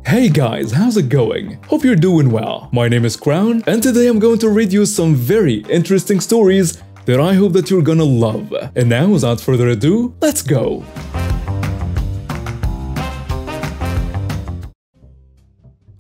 Hey guys, how's it going? Hope you're doing well. My name is Crown, and today I'm going to read you some very interesting stories that I hope that you're gonna love. And now, without further ado, let's go!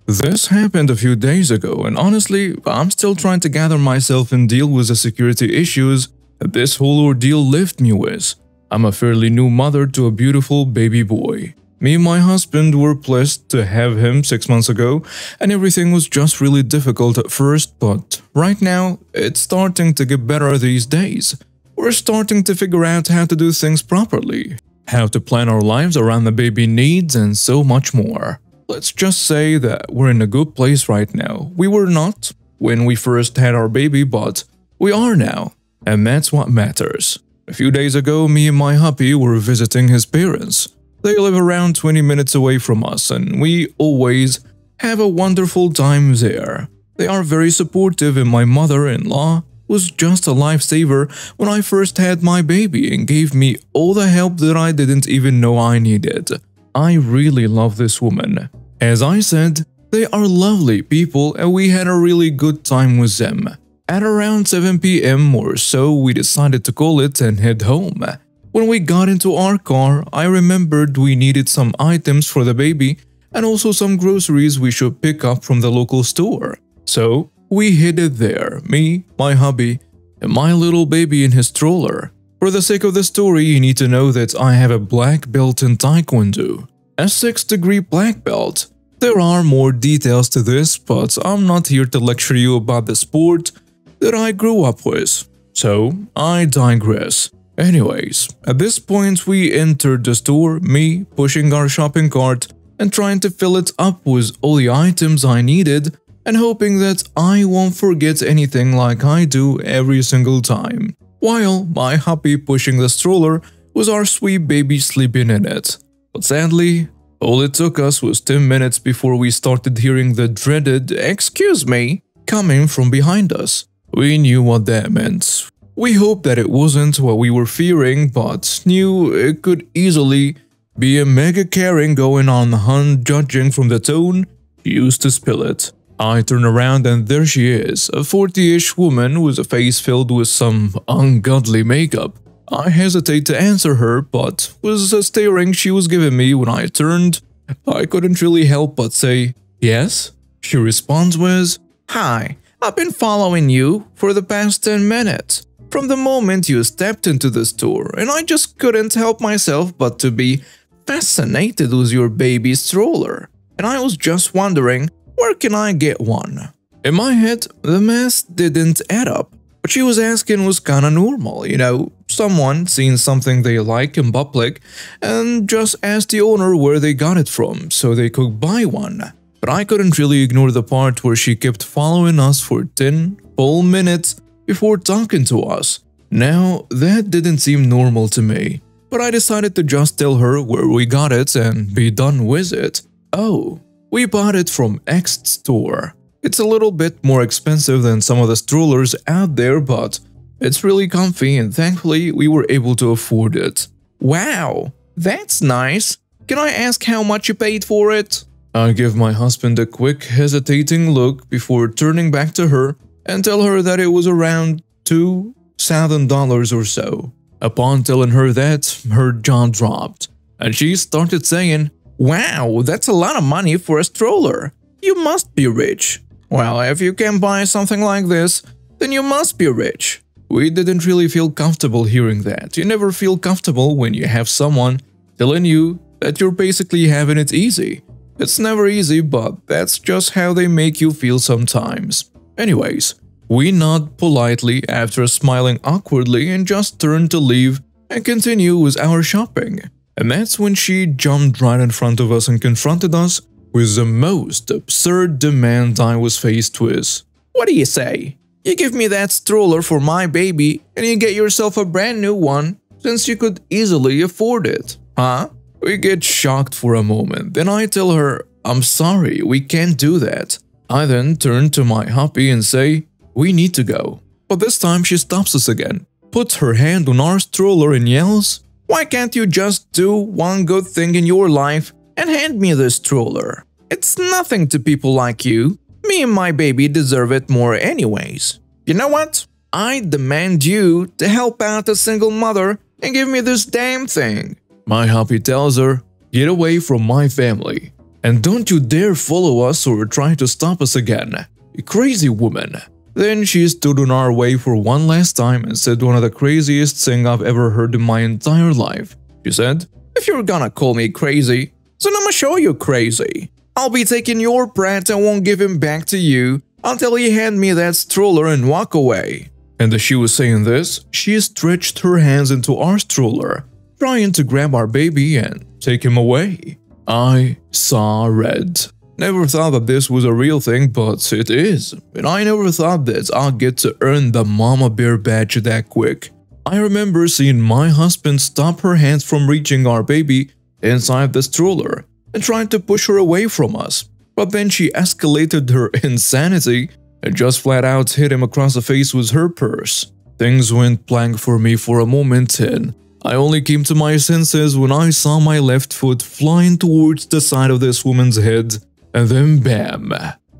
This happened a few days ago, and honestly, I'm still trying to gather myself and deal with the security issues that this whole ordeal left me with. I'm a fairly new mother to a beautiful baby boy. Me and my husband were blessed to have him 6 months ago, and everything was just really difficult at first, but right now, it's starting to get better these days. We're starting to figure out how to do things properly, how to plan our lives around the baby needs, and so much more. Let's just say that we're in a good place right now. We were not when we first had our baby, but we are now, and that's what matters. A few days ago, me and my hubby were visiting his parents. They live around 20 minutes away from us, and we always have a wonderful time there. They are very supportive, and my mother-in-law was just a lifesaver when I first had my baby and gave me all the help that I didn't even know I needed. I really love this woman. As I said, they are lovely people, and we had a really good time with them. At around 7 p.m. or so, we decided to call it and head home. When we got into our car, I remembered we needed some items for the baby and also some groceries we should pick up from the local store. So, we headed there, me, my hubby, and my little baby in his stroller. For the sake of the story, you need to know that I have a black belt in Taekwondo, a 6-degree black belt. There are more details to this, but I'm not here to lecture you about the sport that I grew up with. So, I digress. Anyways, at this point we entered the store, me pushing our shopping cart and trying to fill it up with all the items I needed and hoping that I won't forget anything like I do every single time, while my hubby pushing the stroller with our sweet baby sleeping in it. But sadly, all it took us was 10 minutes before we started hearing the dreaded "excuse me" coming from behind us. We knew what that meant. We hoped that it wasn't what we were fearing, but knew it could easily be a mega Karen going on, judging from the tone she used to spill it. I turn around and there she is, a 40-ish woman with a face filled with some ungodly makeup. I hesitate to answer her, but with the staring she was giving me when I turned, I couldn't really help but say, "Yes?" She responds with, "Hi, I've been following you for the past 10 minutes. From the moment you stepped into the store, and I just couldn't help myself but to be fascinated with your baby stroller. And I was just wondering, where can I get one?" In my head, the math didn't add up. What she was asking was kinda normal, you know, someone seen something they like in public and just asked the owner where they got it from so they could buy one. But I couldn't really ignore the part where she kept following us for 10 whole minutes before talking to us. Now, that didn't seem normal to me, but I decided to just tell her where we got it and be done with it. "Oh, we bought it from X store. It's a little bit more expensive than some of the strollers out there, but it's really comfy and thankfully we were able to afford it." "Wow, that's nice. Can I ask how much you paid for it?" I give my husband a quick hesitating look before turning back to her and tell her that it was around $2,000 or so. Upon telling her that, her jaw dropped, and she started saying, "Wow, that's a lot of money for a stroller. You must be rich." "Well, if you can buy something like this, then you must be rich." We didn't really feel comfortable hearing that. You never feel comfortable when you have someone telling you that you're basically having it easy. It's never easy, but that's just how they make you feel sometimes. Anyways, we nod politely after smiling awkwardly and just turn to leave and continue with our shopping. And that's when she jumped right in front of us and confronted us with the most absurd demand I was faced with. "What do you say? You give me that stroller for my baby and you get yourself a brand new one since you could easily afford it, huh?" We get shocked for a moment, then I tell her, "I'm sorry, we can't do that." I then turn to my hubby and say, "We need to go." But this time she stops us again, puts her hand on our stroller and yells, "Why can't you just do one good thing in your life and hand me this stroller?" It's nothing to people like you. Me and my baby deserve it more anyways. You know what? I demand you to help out a single mother and give me this damn thing. My hubby tells her, get away from my family. And don't you dare follow us or try to stop us again. You crazy woman. Then she stood in our way for one last time and said one of the craziest things I've ever heard in my entire life. She said, if you're gonna call me crazy, then I'ma show you crazy. I'll be taking your brat and won't give him back to you until you hand me that stroller and walk away. And as she was saying this, she stretched her hands into our stroller, trying to grab our baby and take him away. I saw red. Never thought that this was a real thing, but it is. And I never thought that I'll get to earn the Mamabear badge that quick. I remember seeing my husband stop her hands from reaching our baby inside the stroller and trying to push her away from us. But then she escalated her insanity and just flat out hit him across the face with her purse. Things went blank for me for a moment and I only came to my senses when I saw my left foot flying towards the side of this woman's head. And then bam,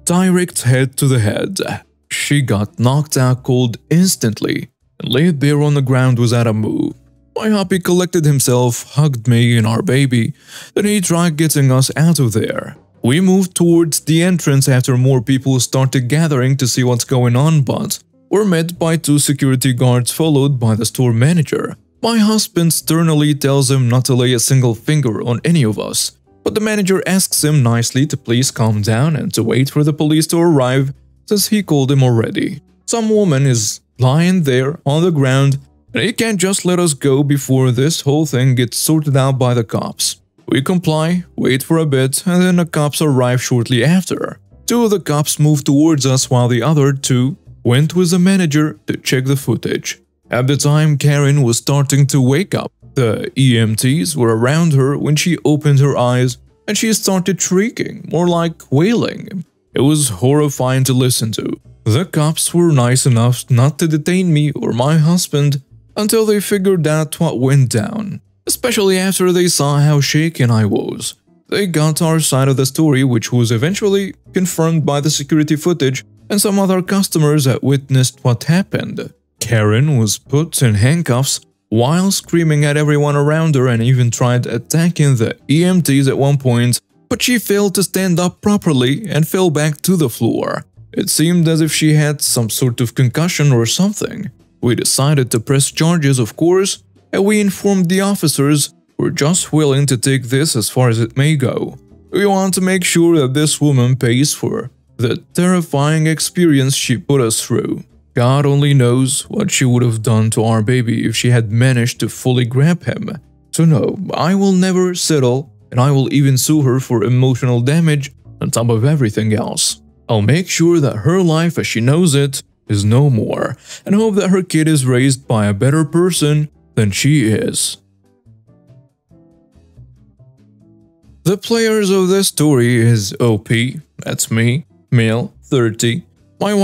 direct head to the head. She got knocked out cold instantly and laid there on the ground without a move. My hubby collected himself, hugged me and our baby, then he tried getting us out of there. We moved towards the entrance after more people started gathering to see what's going on, but were met by 2 security guards followed by the store manager. My husband sternly tells him not to lay a single finger on any of us. But the manager asks him nicely to please calm down and to wait for the police to arrive since he called him already. Some woman is lying there on the ground and he can't just let us go before this whole thing gets sorted out by the cops. We comply, wait for a bit, and then the cops arrive shortly after. 2 of the cops moved towards us while the other 2 went with the manager to check the footage. At the time, Karen was starting to wake up. The EMTs were around her when she opened her eyes and she started shrieking, more like wailing. It was horrifying to listen to. The cops were nice enough not to detain me or my husband until they figured out what went down, especially after they saw how shaken I was. They got our side of the story, which was eventually confirmed by the security footage and some other customers that witnessed what happened. Karen was put in handcuffs while screaming at everyone around her and even tried attacking the EMTs at one point, but she failed to stand up properly and fell back to the floor. It seemed as if she had some sort of concussion or something. We decided to press charges, of course, and we informed the officers we're just willing to take this as far as it may go. We want to make sure that this woman pays for the terrifying experience she put us through. God only knows what she would have done to our baby if she had managed to fully grab him. So no, I will never settle, and I will even sue her for emotional damage on top of everything else. I'll make sure that her life as she knows it is no more, and hope that her kid is raised by a better person than she is. The players of this story is OP, that's me, male, 30, my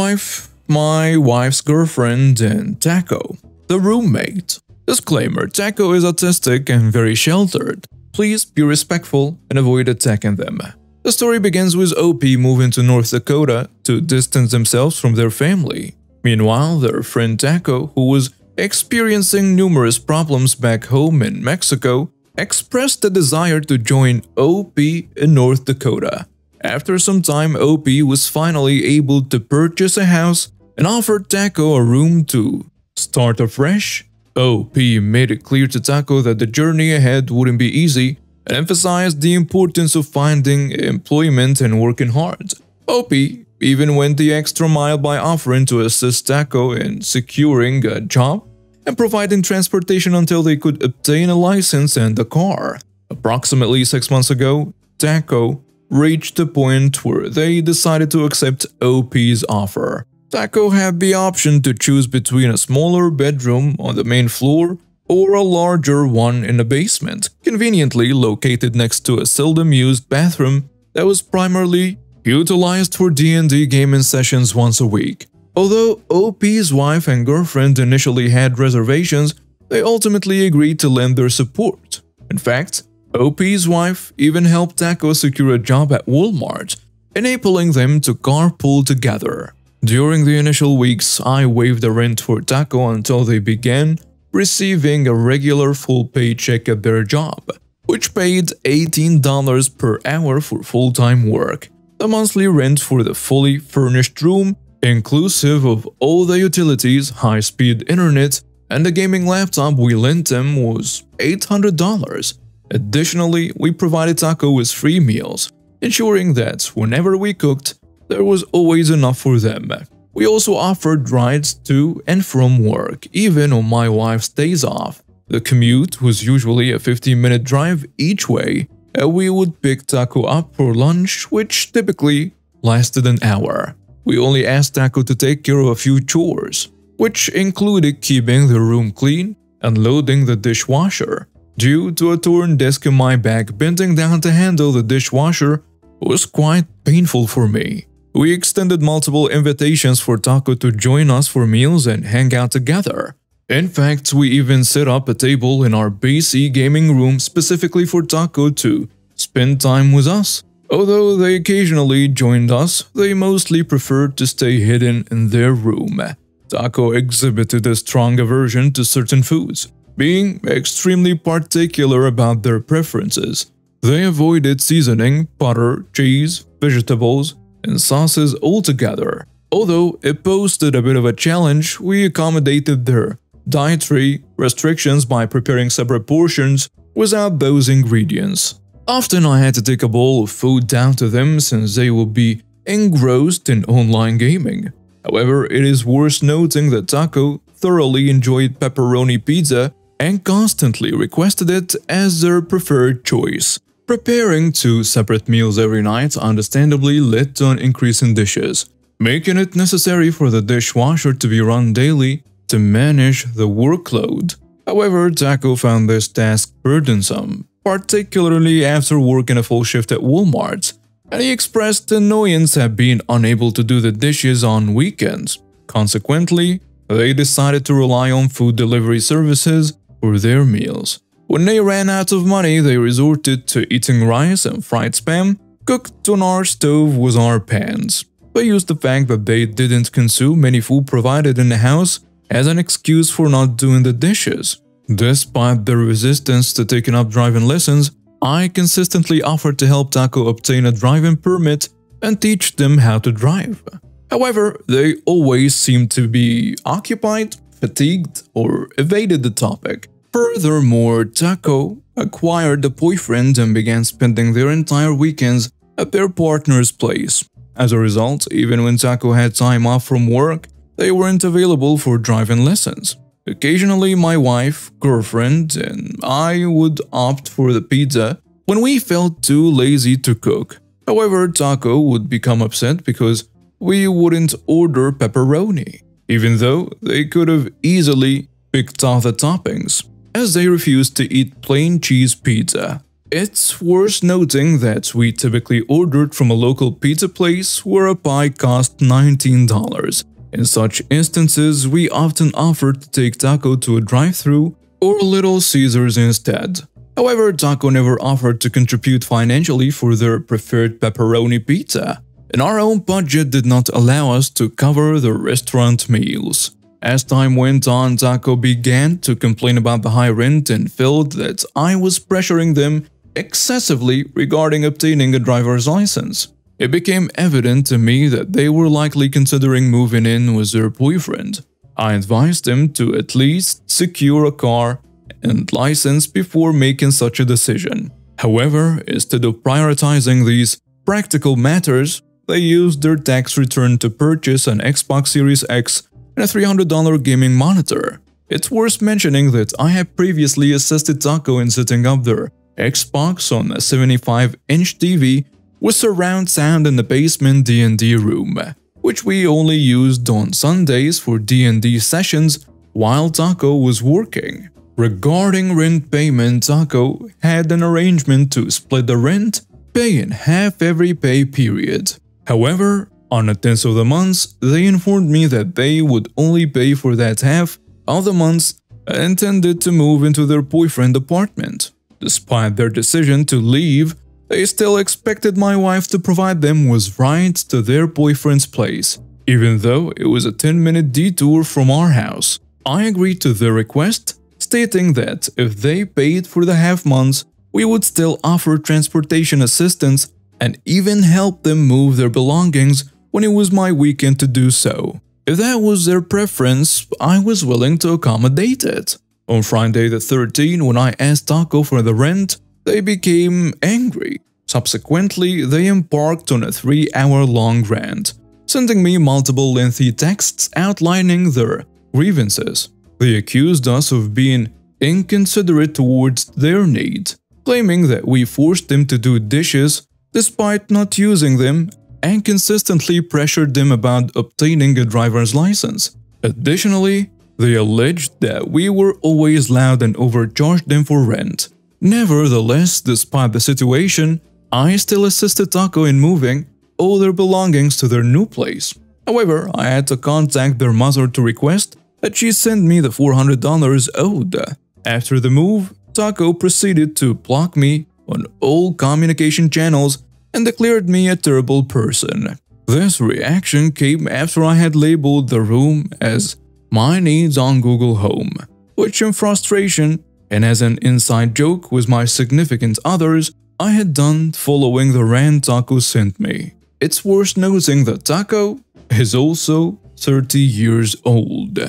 wife's girlfriend, and Taco, the roommate. Disclaimer: Taco is autistic and very sheltered. Please be respectful and avoid attacking them. The story begins with OP moving to North Dakota to distance themselves from their family. Meanwhile, their friend Taco, who was experiencing numerous problems back home in Mexico, expressed the desire to join OP in North Dakota. After some time, OP was finally able to purchase a house and offered Taco a room to start afresh. OP made it clear to Taco that the journey ahead wouldn't be easy and emphasized the importance of finding employment and working hard. OP even went the extra mile by offering to assist Taco in securing a job and providing transportation until they could obtain a license and a car. Approximately 6 months ago, Taco reached a point where they decided to accept OP's offer. Taco had the option to choose between a smaller bedroom on the main floor or a larger one in the basement, conveniently located next to a seldom used bathroom that was primarily utilized for D&D gaming sessions once a week. Although OP's wife and girlfriend initially had reservations, they ultimately agreed to lend their support. In fact, OP's wife even helped Taco secure a job at Walmart, enabling them to carpool together. During the initial weeks, I waived the rent for Taco until they began receiving a regular full paycheck at their job, which paid $18 per hour for full-time work. The monthly rent for the fully furnished room, inclusive of all the utilities, high-speed internet, and the gaming laptop we lent them, was $800. Additionally, we provided Taco with free meals, ensuring that whenever we cooked, there was always enough for them. We also offered rides to and from work, even on my wife's days off. The commute was usually a 15-minute drive each way, and we would pick Taco up for lunch, which typically lasted an hour. We only asked Taco to take care of a few chores, which included keeping the room clean and loading the dishwasher. Due to a torn disc in my back, bending down to handle the dishwasher was quite painful for me. We extended multiple invitations for Taco to join us for meals and hang out together. In fact, we even set up a table in our BC gaming room specifically for Taco to spend time with us. Although they occasionally joined us, they mostly preferred to stay hidden in their room. Taco exhibited a strong aversion to certain foods, being extremely particular about their preferences. They avoided seasoning, butter, cheese, vegetables, and sauces altogether. Although it posed a bit of a challenge, we accommodated their dietary restrictions by preparing separate portions without those ingredients. Often I had to take a bowl of food down to them since they would be engrossed in online gaming. However, it is worth noting that Taco thoroughly enjoyed pepperoni pizza and constantly requested it as their preferred choice. Preparing 2 separate meals every night understandably led to an increase in dishes, making it necessary for the dishwasher to be run daily to manage the workload. However, Taco found this task burdensome, particularly after working a full shift at Walmart, and he expressed annoyance at being unable to do the dishes on weekends. Consequently, they decided to rely on food delivery services for their meals. When they ran out of money, they resorted to eating rice and fried spam cooked on our stove with our pans. They used the fact that they didn't consume any food provided in the house as an excuse for not doing the dishes. Despite their resistance to taking up driving lessons, I consistently offered to help Taco obtain a driving permit and teach them how to drive. However, they always seemed to be occupied, fatigued, or evaded the topic. Furthermore, Taco acquired a boyfriend and began spending their entire weekends at their partner's place. As a result, even when Taco had time off from work, they weren't available for driving lessons. Occasionally, my wife, girlfriend, and I would opt for the pizza when we felt too lazy to cook. However, Taco would become upset because we wouldn't order pepperoni, even though they could have easily picked off the toppings, as they refused to eat plain cheese pizza. It's worth noting that we typically ordered from a local pizza place where a pie cost $19. In such instances, we often offered to take Taco to a drive-thru or Little Caesars instead. However, Taco never offered to contribute financially for their preferred pepperoni pizza, and our own budget did not allow us to cover the restaurant meals. As time went on, Taco began to complain about the high rent and felt that I was pressuring them excessively regarding obtaining a driver's license. It became evident to me that they were likely considering moving in with their boyfriend. I advised them to at least secure a car and license before making such a decision. However, instead of prioritizing these practical matters, they used their tax return to purchase an Xbox Series X and a $300 gaming monitor. It's worth mentioning that I had previously assisted Taco in setting up their Xbox on a 75-inch TV with surround sound in the basement D&D room, which we only used on Sundays for D&D sessions while Taco was working. Regarding rent payment, Taco had an arrangement to split the rent, paying half every pay period. However, on the 10th of the month, they informed me that they would only pay for that half of the months and intended to move into their boyfriend apartment. Despite their decision to leave, they still expected my wife to provide them with rides to their boyfriend's place, even though it was a 10-minute detour from our house. I agreed to their request, stating that if they paid for the half months, we would still offer transportation assistance and even help them move their belongings when it was my weekend to do so. If that was their preference, I was willing to accommodate it. On Friday the 13th, when I asked Taco for the rent, they became angry. Subsequently, they embarked on a 3-hour-long rant, sending me multiple lengthy texts outlining their grievances. They accused us of being inconsiderate towards their needs, claiming that we forced them to do dishes despite not using them, and consistently pressured them about obtaining a driver's license. Additionally, they alleged that we were always loud and overcharged them for rent. Nevertheless, despite the situation, I still assisted Taco in moving all their belongings to their new place. However, I had to contact their mother to request that she send me the $400 owed. After the move, Taco proceeded to block me on all communication channels and declared me a terrible person. This reaction came after I had labeled the room as my needs on Google Home, which in frustration and as an inside joke with my significant others, I had done following the rant Taco sent me. It's worth noting that Taco is also 30 years old.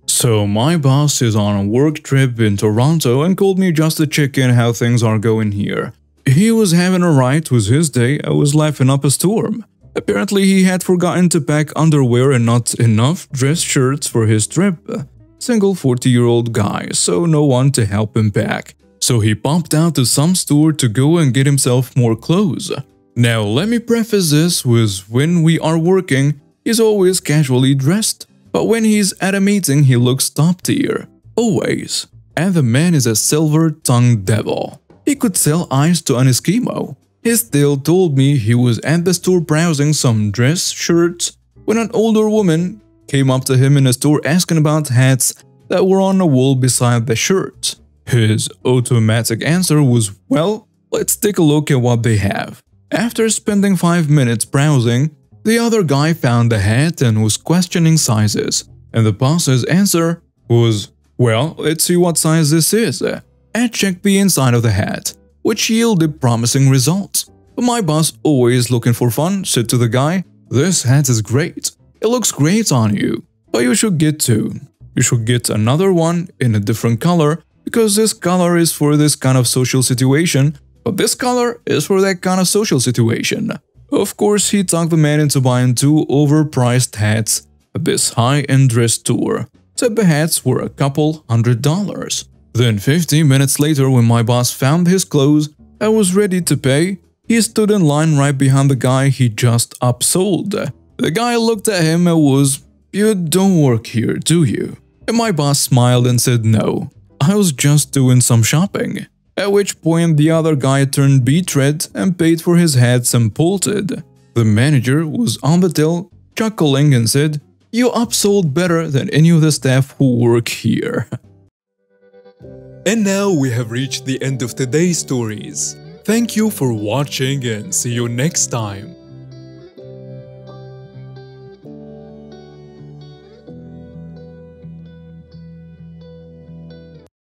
So my boss is on a work trip in Toronto and called me just to check in how things are going here. He was having a right with his day. I was laughing up a storm. Apparently he had forgotten to pack underwear and not enough dress shirts for his trip. Single 40-year-old guy, so no one to help him pack. So he popped out to some store to go and get himself more clothes. Now let me preface this with when we are working, he's always casually dressed. But when he's at a meeting, he looks top tier. Always. And the man is a silver-tongued devil. He could sell ice to an Eskimo. He still told me he was at the store browsing some dress shirts when an older woman came up to him in the store asking about hats that were on the wall beside the shirts. His automatic answer was, well, let's take a look at what they have. After spending 5 minutes browsing, the other guy found the hat and was questioning sizes, and the boss's answer was, well, let's see what size this is, and checked the inside of the hat, which yielded promising results. But my boss, always looking for fun, said to the guy, this hat is great, it looks great on you, but you should get two. You should get another one in a different color, because this color is for this kind of social situation, but this color is for that kind of social situation. Of course, he talked the man into buying 2 overpriced hats at this high-end dress store. Said the hats were a couple $100. Then 15 minutes later, when my boss found his clothes and was ready to pay, he stood in line right behind the guy he just upsold. The guy looked at him and was, you don't work here, do you? And my boss smiled and said no, I was just doing some shopping. At which point the other guy turned beat-red and paid for his hats and bolted. The manager was on the till, chuckling and said, you upsold better than any of the staff who work here. And now we have reached the end of today's stories. Thank you for watching and see you next time.